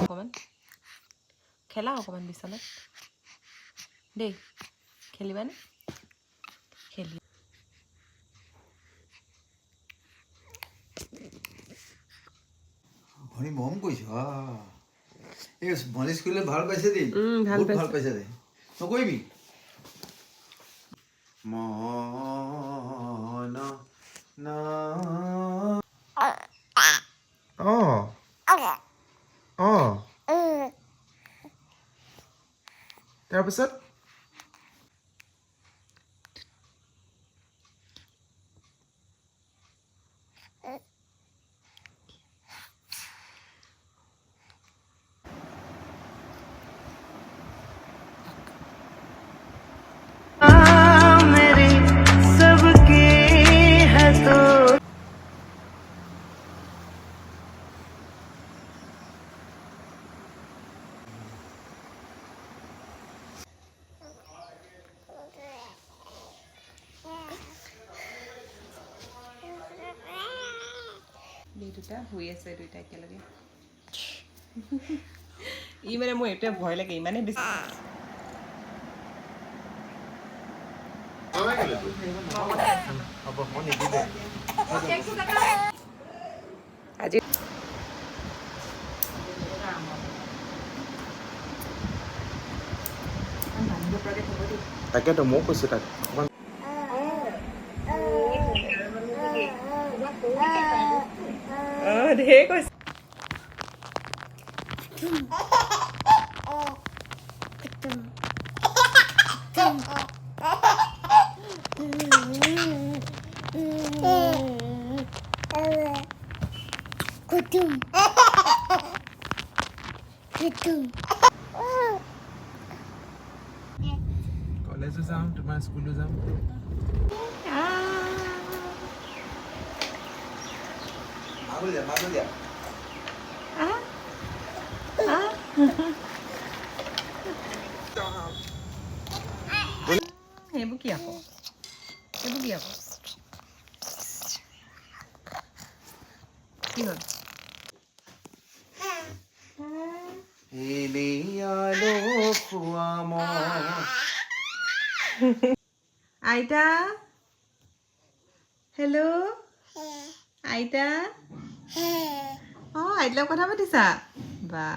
অকণমান খেলা অকণমান বিচনাত দেই খেলিবানে খেলি ভনী মৰম কৰিছো এই মালিচ কৰিলে ভাল পাইছে দেই বহুত ভাল পাইছে দেই নকৰিবি মন না তাৰপিছত দুটা শুই আছে দুইটা একেলগে ই মানে মোৰ এইটোৱে ভয় লাগে ইমানে বেছি আজি তাকেতো মই কৈছো তাক ঢেৰ কৈছে কলেজো যাম তোমাৰ স্কুলো যাম সেইবোৰ কি আকৌ কি হ'ল আইতা হেল্ল' আইতা আইতাৰ লগত কথা পাতিছা বা